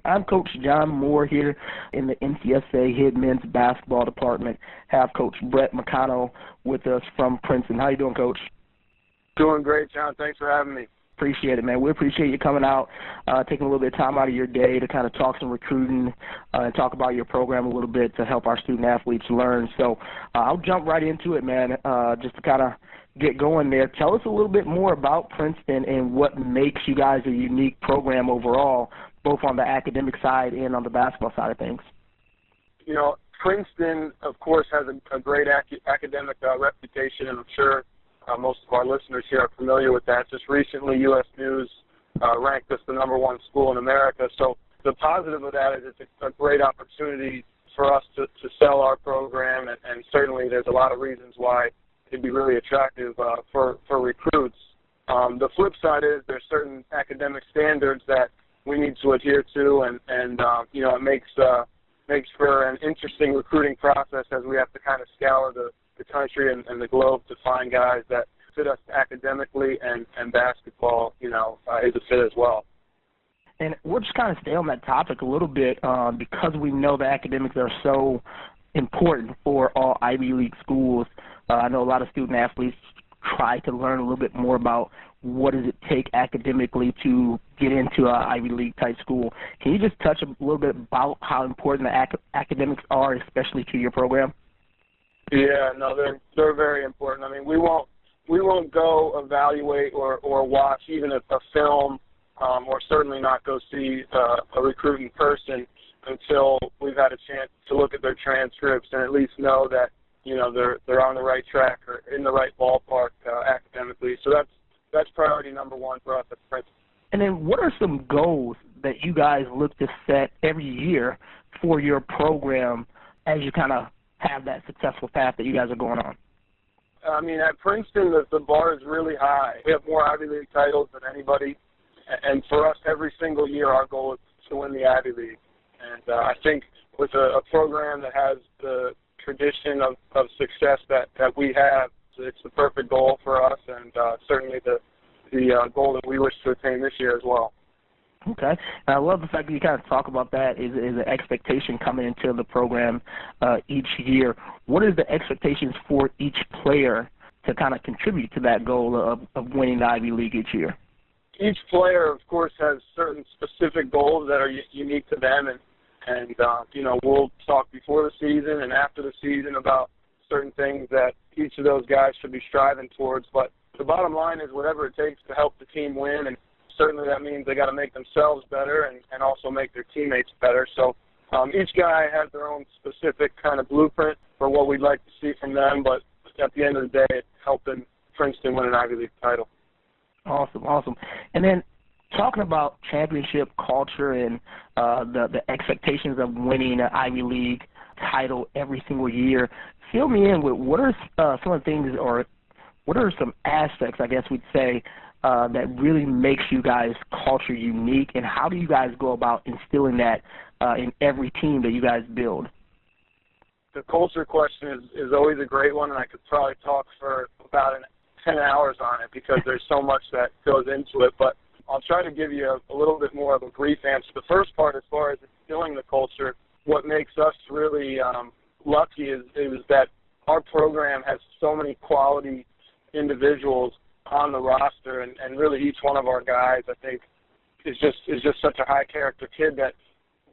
I'm Coach John Moore here in the NCSA Head Men's Basketball Department. Have Coach Brett MacConnell with us from Princeton. How you doing, Coach? Doing great, John. Thanks for having me. Appreciate it, man. We appreciate you coming out, taking a little bit of time out of your day to kind of talk some recruiting and talk about your program a little bit to help our student-athletes learn. So I'll jump right into it, man, just to kind of get going there. Tell us a little bit more about Princeton and what makes you guys a unique program overall, both on the academic side and on the basketball side of things. You know, Princeton, of course, has a great academic reputation, and I'm sure most of our listeners here are familiar with that. Just recently, U.S. News ranked us the #1 school in America. So the positive of that is it's a great opportunity for us to sell our program, and certainly there's a lot of reasons why it'd be really attractive for recruits. The flip side is there's certain academic standards that we need to adhere to, and you know, it makes for an interesting recruiting process as we have to kind of scour the country and the globe to find guys that fit us academically, and basketball, you know, is a fit as well. And we'll just kind of stay on that topic a little bit because we know the academics are so important for all Ivy League schools. I know a lot of student-athletes try to learn a little bit more about what does it take academically to get into an Ivy League-type school. Can you just touch a little bit about how important the academics are, especially to your program? Yeah, no, they're very important. I mean, we won't go evaluate or watch even a film, or certainly not go see a recruit in person until we've had a chance to look at their transcripts and at least know that, you know, they're on the right track or in the right ballpark academically. So that's priority #1 for us at Princeton. And then what are some goals that you guys look to set every year for your program as you kind of have that successful path that you guys are going on? I mean, at Princeton, the bar is really high. We have more Ivy League titles than anybody, and for us, every single year, our goal is to win the Ivy League. And I think with a program that has the tradition of success that we have, it's the perfect goal for us, and certainly the goal that we wish to attain this year as well. Okay. And I love the fact that you kind of talk about that is an expectation coming into the program each year. What is the expectations for each player to kind of contribute to that goal of winning the Ivy League each year? Each player, of course, has certain specific goals that are unique to them, and you know, we'll talk before the season and after the season about certain things that each of those guys should be striving towards. But the bottom line is whatever it takes to help the team win, and certainly that means they got to make themselves better and also make their teammates better. So each guy has their own specific kind of blueprint for what we'd like to see from them, but at the end of the day, it's helping Princeton win an Ivy League title. Awesome, awesome. And then talking about championship culture and the expectations of winning an Ivy League title every single year, fill me in with what are some of the things, or what are some aspects, I guess we'd say, that really makes you guys' culture unique, and how do you guys go about instilling that in every team that you guys build? The culture question is always a great one, and I could probably talk for about 10 hours on it because there's so much that goes into it, but I'll try to give you a little bit more of a brief answer. The first part, as far as instilling the culture, what makes us really lucky is that our program has so many quality individuals on the roster, and really each one of our guys, I think, is just such a high character kid that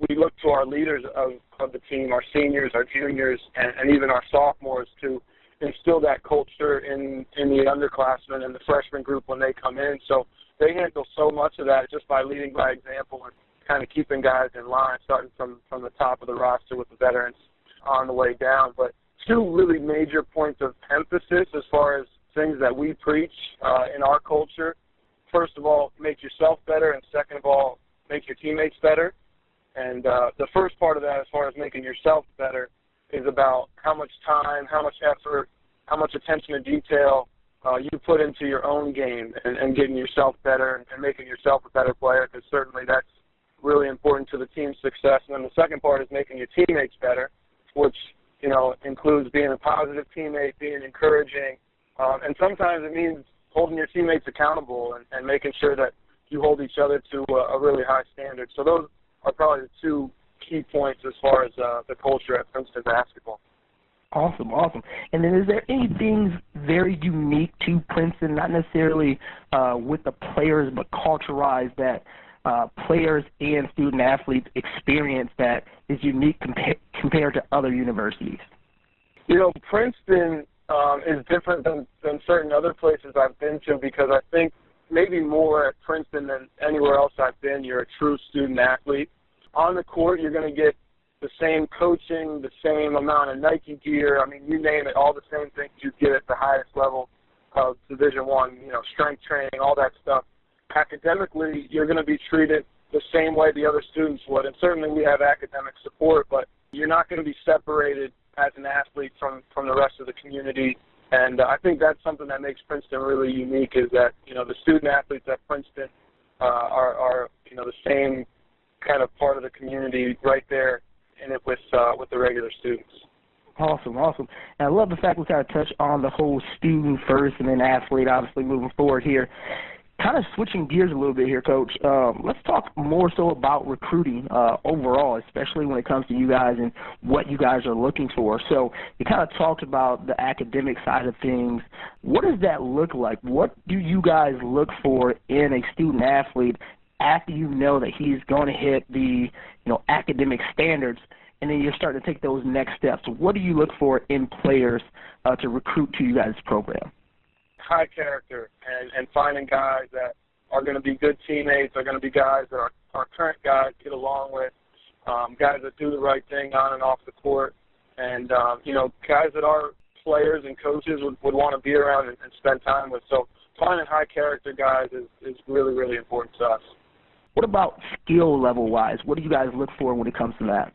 we look to our leaders of the team, our seniors, our juniors, and even our sophomores to instill that culture in the underclassmen and the freshman group when they come in. So they handle so much of that just by leading by example and kind of keeping guys in line, starting from the top of the roster with the veterans on the way down. But two really major points of emphasis as far as things that we preach in our culture. First of all, make yourself better, and second of all, make your teammates better. And the first part of that, as far as making yourself better, is about how much time, how much effort, how much attention to detail you put into your own game and getting yourself better and making yourself a better player, because certainly that's really important to the team's success. And then the second part is making your teammates better, which, you know, includes being a positive teammate, being encouraging, and sometimes it means holding your teammates accountable and making sure that you hold each other to a really high standard. So are probably the two key points as far as the culture at Princeton basketball. Awesome, awesome. And then is there anything very unique to Princeton, not necessarily with the players, but culture-wise that players and student-athletes experience that is unique compared to other universities? You know, Princeton is different than certain other places I've been to, because I think maybe more at Princeton than anywhere else I've been, you're a true student-athlete. On the court, you're going to get the same coaching, the same amount of Nike gear. I mean, you name it, all the same things you get at the highest level of Division I, you know, strength training, all that stuff. Academically, you're going to be treated the same way the other students would, and certainly we have academic support, but you're not going to be separated as an athlete from the rest of the community. And I think that's something that makes Princeton really unique, is that, you know, the student-athletes at Princeton are, you know, the same kind of part of the community right there in it with the regular students. Awesome, awesome. And I love the fact we kind of touch on the whole student first and then athlete, obviously, moving forward here. Kind of switching gears a little bit here, Coach. Let's talk more so about recruiting overall, especially when it comes to you guys and what you guys are looking for. So you kind of talked about the academic side of things. What does that look like? What do you guys look for in a student athlete after you know that he's going to hit the, you know, academic standards, and then you're starting to take those next steps? What do you look for in players to recruit to you guys' program? High character and finding guys that are going to be good teammates, are going to be guys that our current guys get along with, guys that do the right thing on and off the court, and, you know, guys that our players and coaches would want to be around and spend time with. So finding high character guys is really, really important to us. What about skill level-wise? What do you guys look for when it comes to that?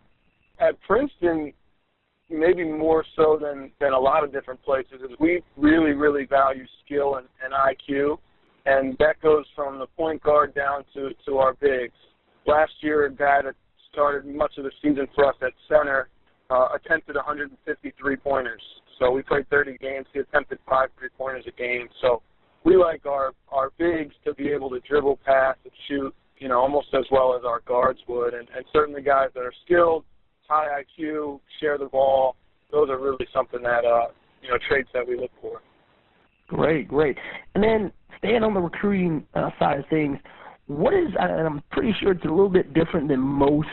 At Princeton, maybe more so than a lot of different places, is we really, really value skill and IQ, and that goes from the point guard down to our bigs. Last year, a guy that started much of the season for us at center attempted 153 pointers. So we played 30 games. He attempted 5 3-pointers a game. So we like our bigs to be able to dribble, pass, and shoot, you know, almost as well as our guards would, and certainly guys that are skilled, high IQ, share the ball. Those are really something that, you know, traits that we look for. Great, great. And then staying on the recruiting side of things, what is, and I'm pretty sure it's a little bit different than most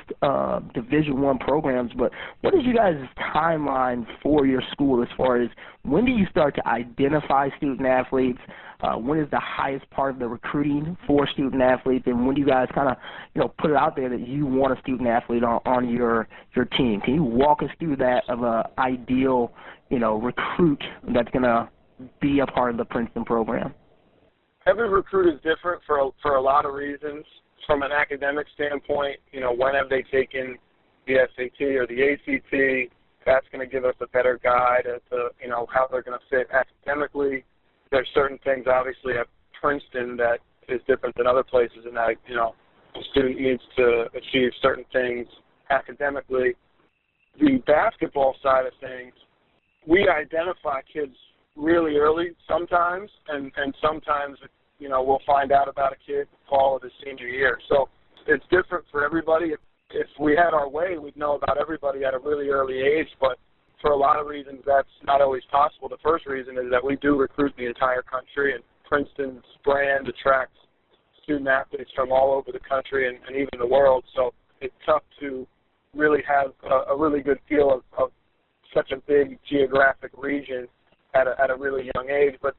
Division I programs, but what is you guys' timeline for your school as far as when do you start to identify student athletes? When is the highest part of the recruiting for student athletes, and when do you guys kind of, you know, put it out there that you want a student athlete on your team? Can you walk us through that of an ideal, you know, recruit that's going to be a part of the Princeton program? Every recruit is different for a lot of reasons. From an academic standpoint, you know, when have they taken the SAT or the ACT? That's going to give us a better guide as to, you know, how they're going to fit academically. There's certain things, obviously, at Princeton that is different than other places in that, you know, the student needs to achieve certain things academically. The basketball side of things, we identify kids really early sometimes, and sometimes, you know, we'll find out about a kid fall of his senior year. So it's different for everybody. If we had our way, we'd know about everybody at a really early age, but for a lot of reasons that's not always possible. The first reason is that we do recruit the entire country, and Princeton's brand attracts student athletes from all over the country and even the world. So it's tough to really have a really good feel of such a big geographic region at a really young age. But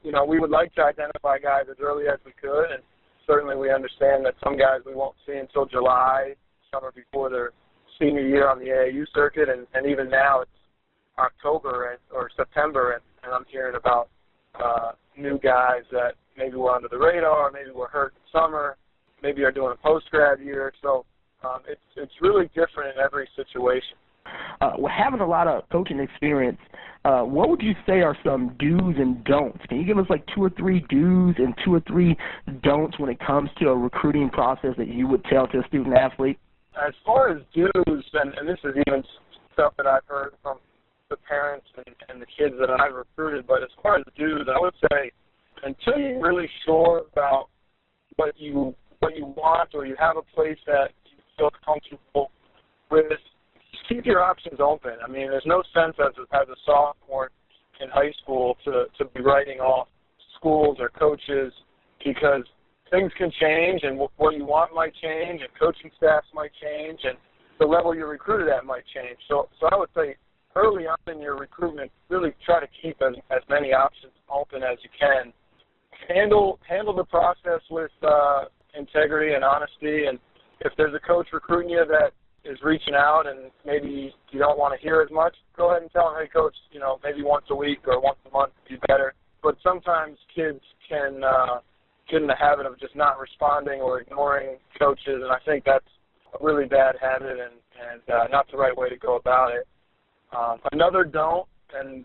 you know, we would like to identify guys as early as we could, and certainly we understand that some guys we won't see until July, summer before their senior year on the AAU circuit, and even now it's October or September, and I'm hearing about new guys that maybe were under the radar, maybe were hurt in summer, maybe are doing a post-grad year. So it's really different in every situation. We're having a lot of coaching experience. What would you say are some do's and don'ts? Can you give us like 2 or 3 do's and 2 or 3 don'ts when it comes to a recruiting process that you would tell to a student athlete? As far as do's, and this is even stuff that I've heard from the parents and the kids that I've recruited, but as far as do's, I would say until you're really sure about what you want, or you have a place that you feel comfortable with. Just keep your options open. I mean, there's no sense as a sophomore in high school to be writing off schools or coaches, because things can change, and what you want might change, and coaching staffs might change, and the level you're recruited at might change. So I would say early on in your recruitment, really try to keep as many options open as you can. Handle the process with integrity and honesty, and if there's a coach recruiting you that is reaching out and maybe you don't want to hear as much, go ahead and tell them, hey, coach, maybe once a week or once a month would be better. But sometimes kids can get in the habit of just not responding or ignoring coaches, and I think that's a really bad habit and not the right way to go about it. Another don't, and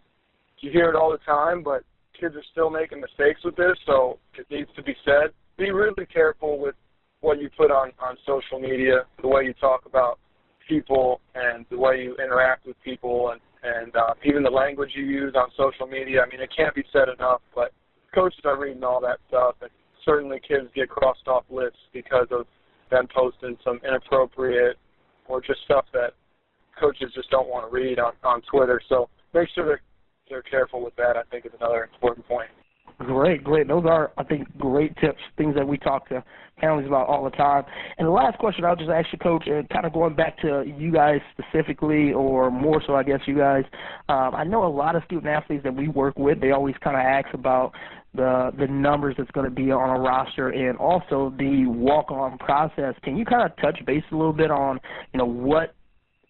you hear it all the time, but kids are still making mistakes with this, so it needs to be said. Be really careful with what you put on social media, the way you talk about people and the way you interact with people, and even the language you use on social media. I mean, it can't be said enough, but coaches are reading all that stuff, and certainly kids get crossed off lists because of them posting some inappropriate or just stuff that coaches just don't want to read on Twitter. So make sure they're careful with that, I think, is another important point. Great. Those are, I think, great tips, things that we talk to families about all the time. And the last question I'll just ask you, Coach, kind of going back to you guys specifically, or more so, I guess, you guys. I know a lot of student-athletes that we work with, they always kind of ask about the numbers that's going to be on a roster and also the walk-on process. Can you kind of touch base a little bit on, what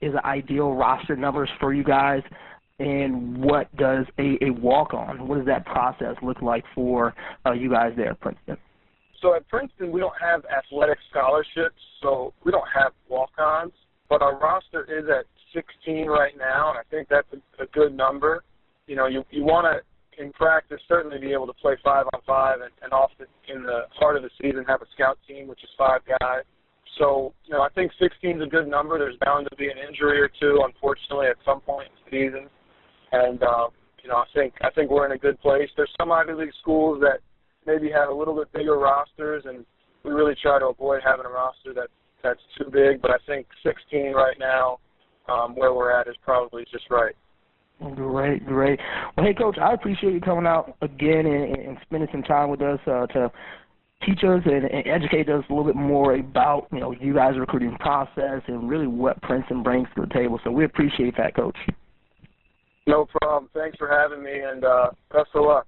is the ideal roster numbers for you guys? And what does a walk-on, what does that process look like for you guys there at Princeton? So at Princeton, we don't have athletic scholarships, so we don't have walk-ons, but our roster is at 16 right now, and I think that's a good number. You want to, in practice, certainly be able to play 5-on-5, and often in the heart of the season have a scout team, which is 5 guys. So, I think 16 is a good number. There's bound to be an injury or two, unfortunately, at some point in the season. And, I think we're in a good place. There's some Ivy League schools that maybe have a little bit bigger rosters, and we really try to avoid having a roster that's too big. But I think 16 right now, where we're at, is probably just right. Great. Well, hey, Coach, I appreciate you coming out again and spending some time with us to teach us and educate us a little bit more about, you guys' recruiting process and really what Princeton brings to the table. So we appreciate that, Coach. No problem. Thanks for having me, and best of luck.